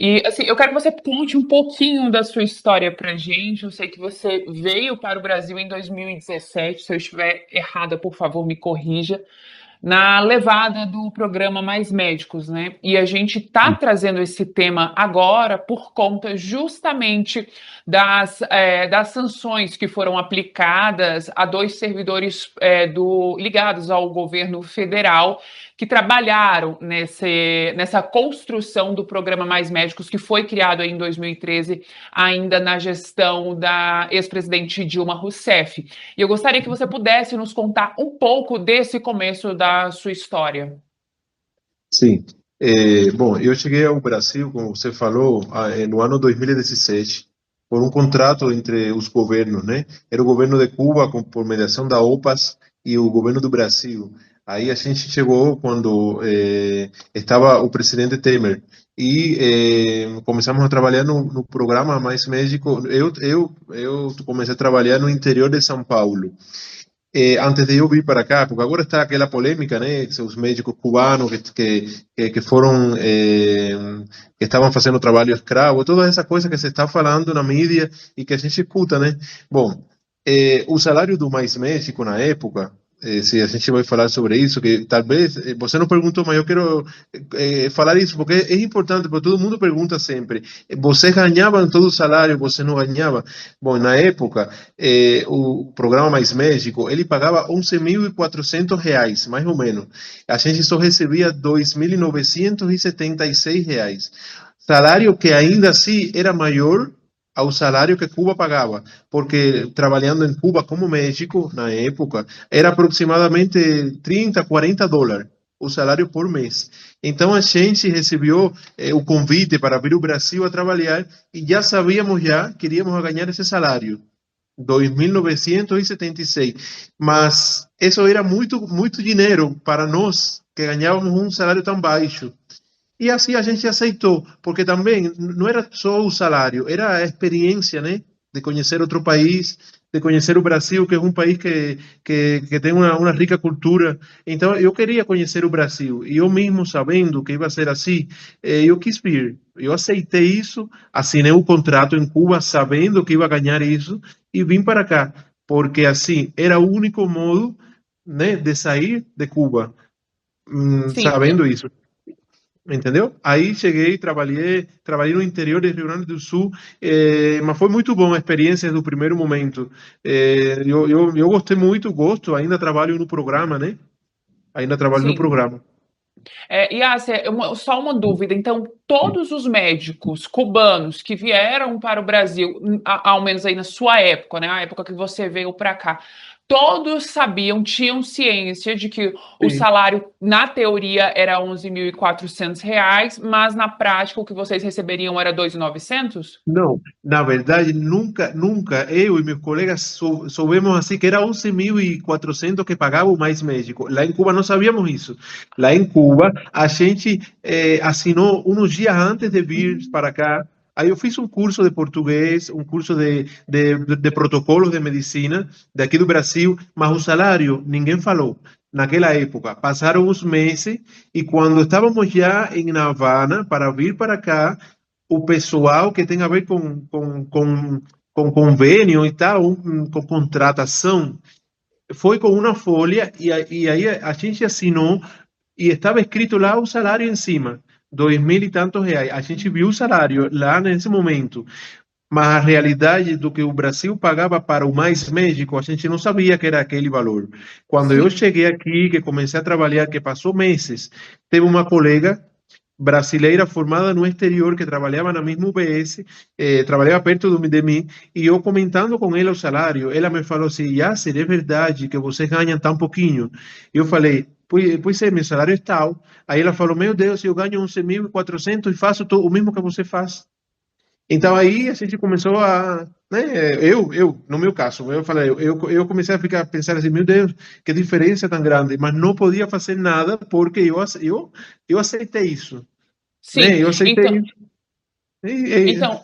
E, assim, eu quero que você conte um pouquinho da sua história pra gente. Eu sei que você veio para o Brasil em 2017. Se eu estiver errada, por favor, me corrija. Na levada do programa Mais Médicos, né? E a gente está trazendo esse tema agora por conta justamente das sanções que foram aplicadas a dois servidores ligados ao governo federal que trabalharam nessa construção do programa Mais Médicos, que foi criado em 2013, ainda na gestão da ex-presidente Dilma Rousseff. E eu gostaria que você pudesse nos contar um pouco desse começo da sua história. Sim. Bom, eu cheguei ao Brasil, como você falou, no ano 2017, por um contrato entre os governos, né? Era o governo de Cuba, por mediação da OPAS, e o governo do Brasil. Aí a gente chegou quando estava o presidente Temer e começamos a trabalhar no programa Mais Médico. Eu comecei a trabalhar no interior de São Paulo. Antes de eu vir para cá, porque agora está aquela polêmica, né? Os médicos cubanos que foram, que estavam fazendo trabalho escravo, toda essa coisa que se está falando na mídia e que a gente escuta, né? Bom, o salário do Mais Médico na época, se a gente vai falar sobre isso, que talvez você não perguntou, mas eu quero falar isso, porque é importante, porque todo mundo pergunta sempre, você ganhava todo o salário, você não ganhava? Bom, na época, o programa Mais Médico, ele pagava 11.400 reais, mais ou menos. A gente só recebia 2.976 reais. Salário que ainda assim era maior ao salário que Cuba pagava, porque trabalhando em Cuba como médico, na época, era aproximadamente 30, 40 dólares o salário por mês. Então a gente recebeu o convite para vir ao Brasil a trabalhar e já sabíamos já que iríamos ganhar esse salário. 2.976. Mas isso era muito, muito dinheiro para nós que ganhávamos um salário tão baixo. E assim a gente aceitou, porque também não era só o salário, era a experiência, né? De conhecer outro país, de conhecer o Brasil, que é um país que tem uma rica cultura. Então eu queria conhecer o Brasil, e eu mesmo sabendo que ia ser assim, eu quis vir. Eu aceitei isso, assinei o contrato em Cuba, sabendo que ia ganhar isso, e vim para cá, porque assim era o único modo, né, de sair de Cuba, Sim, sabendo isso. Entendeu? Aí cheguei, trabalhei no interior de Rio Grande do Sul, mas foi muito bom a experiência do primeiro momento. Eu gostei muito, gosto, ainda trabalho no programa, né? Ainda trabalho no sim. programa. Yasser, só uma dúvida. Então, todos os médicos cubanos que vieram para o Brasil, ao menos aí na sua época, né, a época que você veio para cá, todos sabiam, tinham ciência de que o Sim. salário, na teoria, era 11.400 reais, mas na prática o que vocês receberiam era 2.900? Não, na verdade, nunca eu e meus colegas soubemos assim que era 11.400 que pagava o Mais Médico. Lá em Cuba não sabíamos isso. Lá em Cuba, a gente assinou uns dias antes de vir para cá. Aí eu fiz um curso de português, um curso de protocolos de medicina daqui do Brasil, mas o salário ninguém falou. Naquela época, passaram os meses e quando estávamos já em Havana para vir para cá, o pessoal que tem a ver com convênio e tal, com contratação, foi com uma folha e aí a gente assinou e estava escrito lá o salário em cima, 2.000 e tantos reais. A gente viu o salário lá nesse momento, mas a realidade do que o Brasil pagava para o Mais Médico, a gente não sabia que era aquele valor. Quando eu Sim. cheguei aqui, que comecei a trabalhar, que passou meses, teve uma colega brasileira formada no exterior que trabalhava na mesma UBS, trabalhava perto de mim, e eu comentando com ela o salário, ela me falou assim, Yasser, é verdade que vocês ganham tão pouquinho? Eu falei, pois é, meu salário é tal. Aí ela falou, meu Deus, eu ganho 11.400 e faço o mesmo que você faz. Então aí a gente começou a, né, no meu caso, eu falei, eu comecei a ficar a pensar assim, meu Deus, que diferença tão grande, mas não podia fazer nada porque eu aceitei isso, Sim. né? Eu aceitei Então, isso. E, então,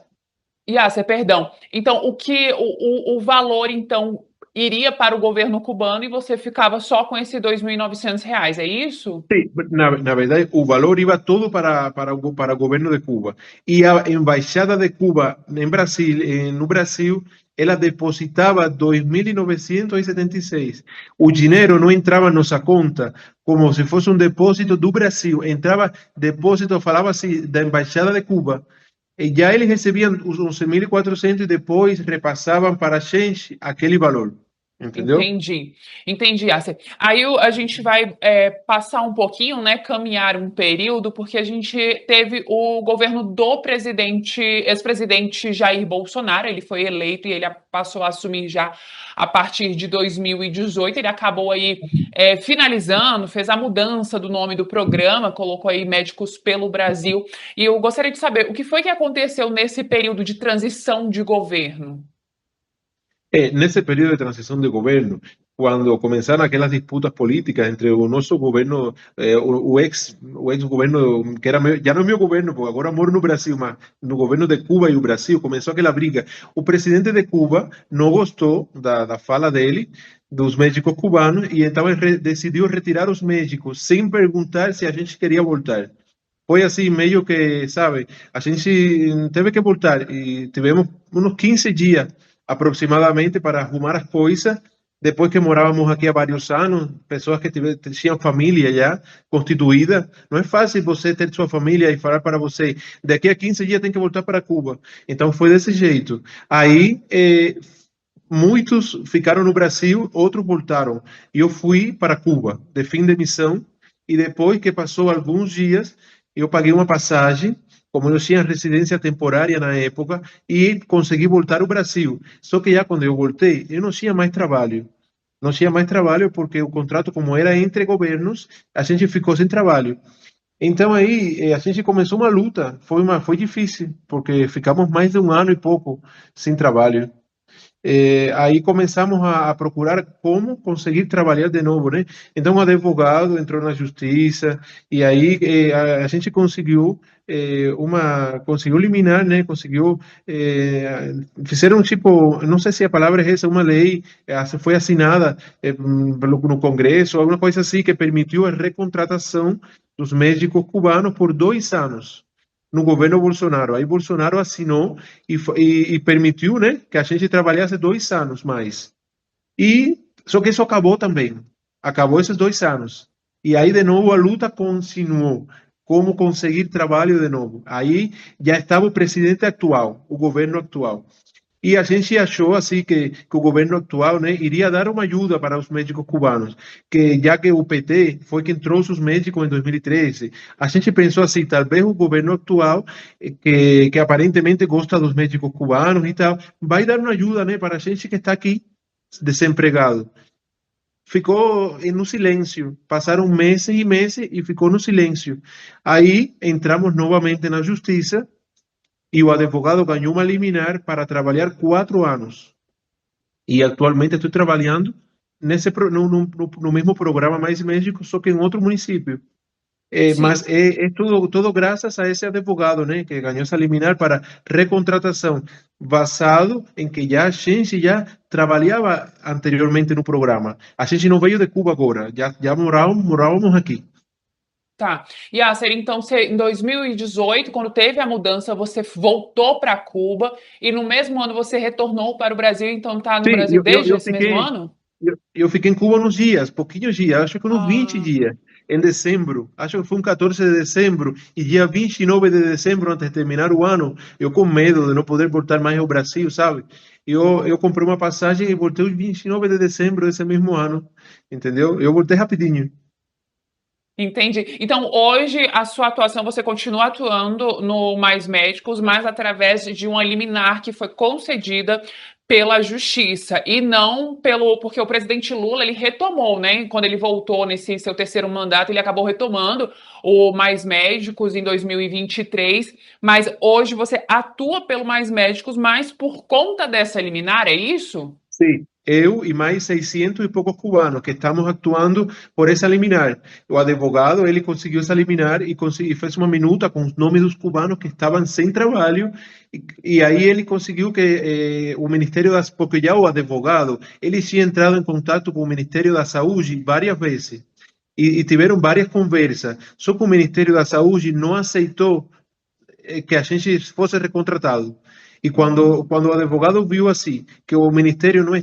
Yasser, perdão. Então, o valor, então, iria para o governo cubano e você ficava só com esses R$ 2.900, é isso? Sí, na verdad, el valor iba todo para el gobierno de Cuba. Y a Embaixada de Cuba en Brasil, en Brasil, ela depositava 2.976. O dinheiro não entrava na nossa conta como se fosse um depósito do Brasil. Entrava depósito, falava assim, da Embaixada de Cuba. E já eles recebiam os 11.400 e depois repassavam para a gente aquele valor. Entendeu? Entendi, entendi, Yasser. Aí a gente vai passar um pouquinho, né, caminhar um período, porque a gente teve o governo do ex-presidente Jair Bolsonaro, ele foi eleito e ele passou a assumir já a partir de 2018, ele acabou aí finalizando, fez a mudança do nome do programa, colocou aí Médicos pelo Brasil, e eu gostaria de saber, o que foi que aconteceu nesse período de transição de governo? Nesse período de transição de governo, quando começaram aquelas disputas políticas entre o nosso governo, o ex governo, que era já não é meu governo, porque agora moro no Brasil, mas no governo de Cuba e o Brasil, começou aquela briga. O presidente de Cuba não gostou da fala dele, dos médicos cubanos, e então ele decidiu retirar os médicos sem perguntar se a gente queria voltar. Foi assim, meio que, sabe, a gente teve que voltar e tivemos uns 15 dias aproximadamente para arrumar as coisas. Depois que morávamos aqui há vários anos, pessoas que tinham família já constituída, não é fácil você ter sua família e falar para você, daqui a 15 dias tem que voltar para Cuba. Então foi desse jeito. Aí, muitos ficaram no Brasil, outros voltaram. E eu fui para Cuba, de fim de missão, e depois que passou alguns dias, eu paguei uma passagem, como eu tinha residência temporária na época, e consegui voltar ao Brasil. Só que já quando eu voltei, eu não tinha mais trabalho. Não tinha mais trabalho porque o contrato, como era entre governos, a gente ficou sem trabalho. Então aí a gente começou uma luta, foi difícil, porque ficamos mais de um ano e pouco sem trabalho. Aí começamos a procurar como conseguir trabalhar de novo, né? Então, um advogado entrou na justiça e aí a gente conseguiu conseguiu eliminar, né? Conseguiu fizeram tipo, não sei se a palavra é essa, uma lei foi assinada no Congresso, alguma coisa assim que permitiu a recontratação dos médicos cubanos por 2 anos no governo Bolsonaro. Aí Bolsonaro assinou e permitiu, né, que a gente trabalhasse 2 anos mais. E só que isso acabou também. Acabou esses 2 anos. E aí de novo a luta continuou. Como conseguir trabalho de novo? Aí já estava o presidente atual, o governo atual. E a gente achou assim que o governo atual, né, iria dar uma ajuda para os médicos cubanos, que já que o PT foi quem trouxe os médicos em 2013, a gente pensou assim, talvez o governo atual, que aparentemente gosta dos médicos cubanos e tal, vai dar uma ajuda, né, para a gente que está aqui desempregado. Ficou no silêncio, passaram meses e meses e ficou no silêncio. Aí entramos novamente na justiça e o advogado ganhou uma liminar para trabalhar 4 anos. E atualmente estou trabalhando no mesmo programa Mais México, só que em outro município. Sim. Mas é tudo graças a esse advogado, né, que ganhou essa liminar para recontratação, basado em que já a gente já trabalhava anteriormente no programa. A gente não veio de Cuba agora, já morávamos aqui. Tá. Yasser, então em 2018, quando teve a mudança, você voltou para Cuba e no mesmo ano você retornou para o Brasil, então está no Sim, Brasil desde esse mesmo ano? eu fiquei em Cuba uns dias, pouquinhos dias, acho que uns 20 Ah, dias, em dezembro. Acho que foi um 14 de dezembro, e dia 29 de dezembro, antes de terminar o ano, eu com medo de não poder voltar mais ao Brasil, sabe? Eu comprei uma passagem e voltei os 29 de dezembro desse mesmo ano, entendeu? Eu voltei rapidinho. entendi. Então, hoje, a sua atuação, você continua atuando no Mais Médicos, mas através de uma liminar que foi concedida pela Justiça e não porque o presidente Lula ele retomou, né? Quando ele voltou nesse seu terceiro mandato, ele acabou retomando o Mais Médicos em 2023, mas hoje você atua pelo Mais Médicos, mas por conta dessa liminar, é isso? Sim, eu e mais 600 e poucos cubanos que estamos atuando por essa liminar. O advogado, ele conseguiu essa liminar e fez uma minuta com os nomes dos cubanos que estavam sem trabalho e aí ele conseguiu que o Ministério das... Porque já o advogado, ele tinha entrado em contato com o Ministério da Saúde várias vezes e tiveram várias conversas, só que o Ministério da Saúde não aceitou que a gente fosse recontratado. E quando o advogado viu assim, que o Ministério não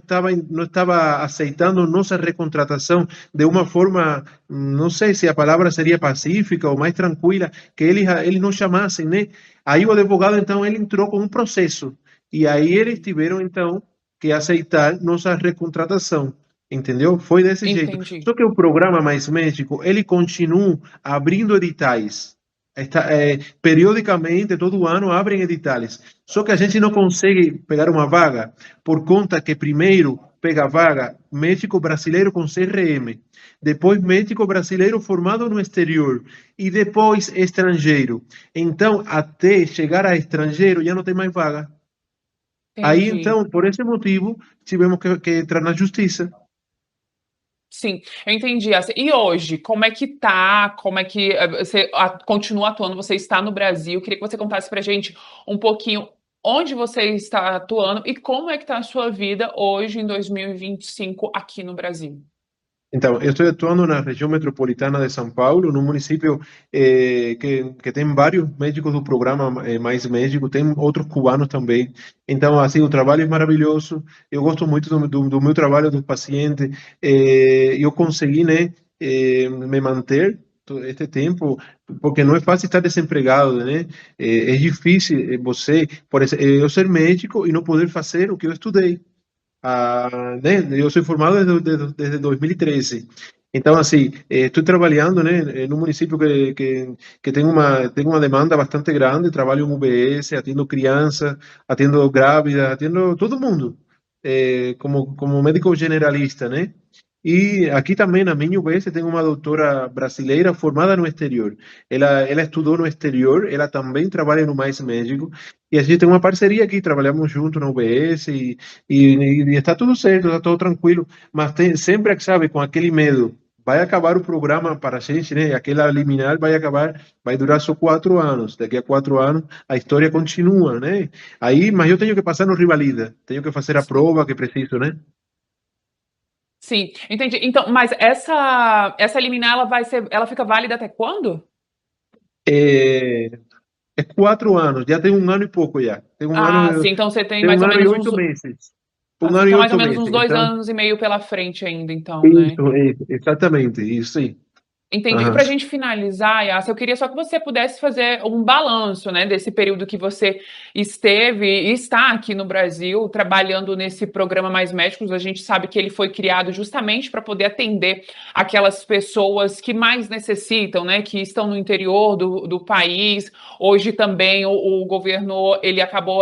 estava aceitando nossa recontratação de uma forma, não sei se a palavra seria pacífica ou mais tranquila, que eles não chamassem, né? Aí o advogado, então, ele entrou com um processo. E aí eles tiveram, então, que aceitar nossa recontratação. Entendeu? Foi desse jeito. Entendi. Só que o programa Mais Médico, ele continua abrindo editais. Periodicamente, todo ano, abrem editais. Só que a gente não consegue pegar uma vaga por conta que primeiro pega a vaga médico brasileiro com CRM, depois médico brasileiro formado no exterior e depois estrangeiro. Então, até chegar a estrangeiro, já não tem mais vaga. Aí, Entendi. então, por esse motivo, tivemos que entrar na justiça. Sim, eu entendi. E hoje, como é que tá? Como é que você continua atuando? Você está no Brasil? Queria que você contasse pra gente um pouquinho onde você está atuando e como é que tá a sua vida hoje em 2025 aqui no Brasil. Então, eu estou atuando na região metropolitana de São Paulo, num município que tem vários médicos do programa Mais Médico, tem outros cubanos também. Então, assim, o trabalho é maravilhoso. Eu gosto muito do meu trabalho, dos pacientes. Eu consegui, né, me manter todo este tempo, porque não é fácil estar desempregado, né? É difícil você, por exemplo, eu ser médico e não poder fazer o que eu estudei. Né? Eu sou formado desde 2013. Então, assim, estou trabalhando, né, em um município que tem uma demanda bastante grande. Trabalho em UBS, atendo crianças, atendo grávidas, atendo todo mundo, como médico generalista, né? E aqui também, na minha UBS, tem uma doutora brasileira formada no exterior. Ela estudou no exterior, ela também trabalha no Mais Médico, e a gente tem uma parceria aqui, trabalhamos junto na UBS, e está tudo certo, está tudo tranquilo, mas sempre, sabe, com aquele medo. Vai acabar o programa para a gente, né? Aquela liminar vai acabar, vai durar só 4 anos. Daqui a 4 anos a história continua, né? Aí, mas eu tenho que passar no Rivalida, tenho que fazer a Sim. prova que preciso, né? Sim, entendi. Então, mas essa liminar ela fica válida até quando? É, é 4 anos, já tem 1 ano e pouco já. Ah, sim, então você tem Tem mais um ou ano e menos uns, 8 meses. ah, Um você ano e tem mais ou oito menos uns meses. dois Então, anos e meio pela frente ainda, então, né? isso, exatamente, isso sim. Entendi. E Aham. para a gente finalizar, Yassa, eu queria só que você pudesse fazer um balanço, né, desse período que você esteve e está aqui no Brasil, trabalhando nesse programa Mais Médicos. A gente sabe que ele foi criado justamente para poder atender aquelas pessoas que mais necessitam, né, que estão no interior do país. Hoje também o governo ele acabou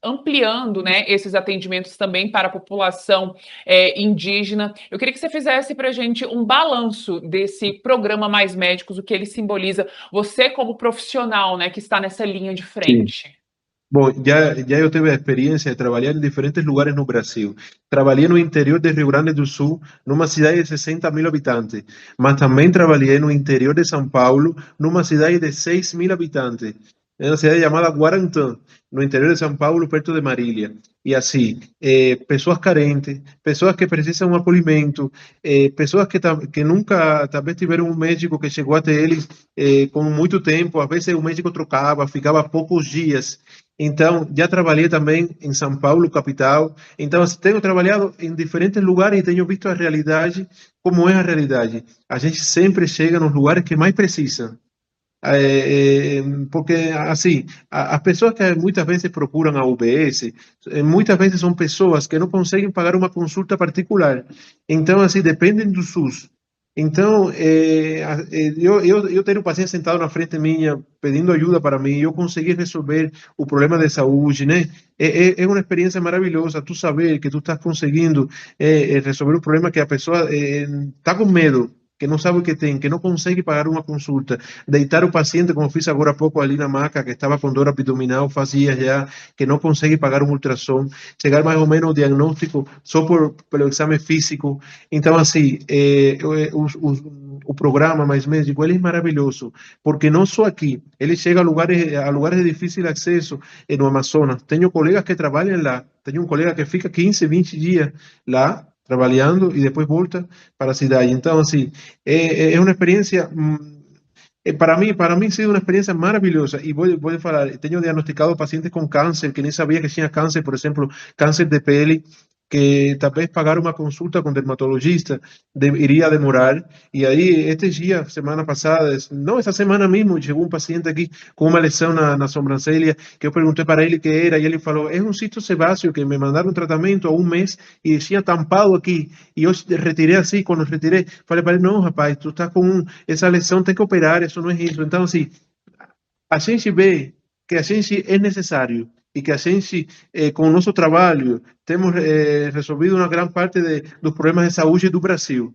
ampliando, né, esses atendimentos também para a população indígena. Eu queria que você fizesse para a gente um balanço desse programa Mais Médicos, o que ele simboliza, você como profissional, né, que está nessa linha de Sim. frente. Bom, já eu tive a experiência de trabalhar em diferentes lugares no Brasil. Trabalhei no interior de Rio Grande do Sul, numa cidade de 60.000 habitantes, mas também trabalhei no interior de São Paulo, numa cidade de 6.000 habitantes, é uma cidade chamada Guarantã, no interior de São Paulo, perto de Marília. E assim, pessoas carentes, pessoas que precisam de um acolhimento, pessoas que nunca, talvez tiveram um médico que chegou até eles com muito tempo, às vezes o médico trocava, ficava poucos dias. Então, já trabalhei também em São Paulo, capital. Então, assim, tenho trabalhado em diferentes lugares e tenho visto a realidade, como é a realidade. A gente sempre chega nos lugares que mais precisa. Porque, assim, as pessoas que muitas vezes procuram a UBS, muitas vezes são pessoas que não conseguem pagar uma consulta particular. Então, assim, dependem do SUS. Então, eu tenho um paciente sentado na frente minha, pedindo ajuda para mim, eu consegui resolver o problema de saúde, né? É uma experiência maravilhosa, tu saber que tu estás conseguindo resolver um problema que a pessoa está com medo. que não sabe o que tem, que não consegue pagar uma consulta, deitar o paciente, como fiz agora há pouco ali na maca, que estava com dor abdominal, fazia já, que não consegue pagar um ultrassom, chegar mais ou menos ao diagnóstico só pelo exame físico. Então, assim, o programa Mais Médico, ele é maravilhoso, porque não só aqui, ele chega a lugares de difícil acesso no Amazonas. Tenho colegas que trabalham lá, tenho um colega que fica 15, 20 dias lá, trabalhando e depois volta para a cidade. Então, assim, é uma experiência, para mim, ha sido uma experiência maravilhosa. E vou falar, tenho diagnosticado pacientes com câncer, que nem sabia que tinha câncer, por exemplo, câncer de pele, que talvez pagar uma consulta com dermatologista iria demorar. E aí, estes dias, semana passada, não, essa semana mesmo, chegou um paciente aqui com uma lesão na sobrancelha, que eu perguntei para ele o que era, e ele falou, é um cisto sebáceo, que me mandaram um tratamento há um mês, e tinha tampado aqui, e eu retirei assim, quando retirei, falei para ele, não, rapaz, tu está com essa lesão, tem que operar, isso não é isso. Então, assim, a gente vê que a gente é necessário e que a gente, com o nosso trabalho, temos resolvido uma grande parte dos problemas de saúde do Brasil.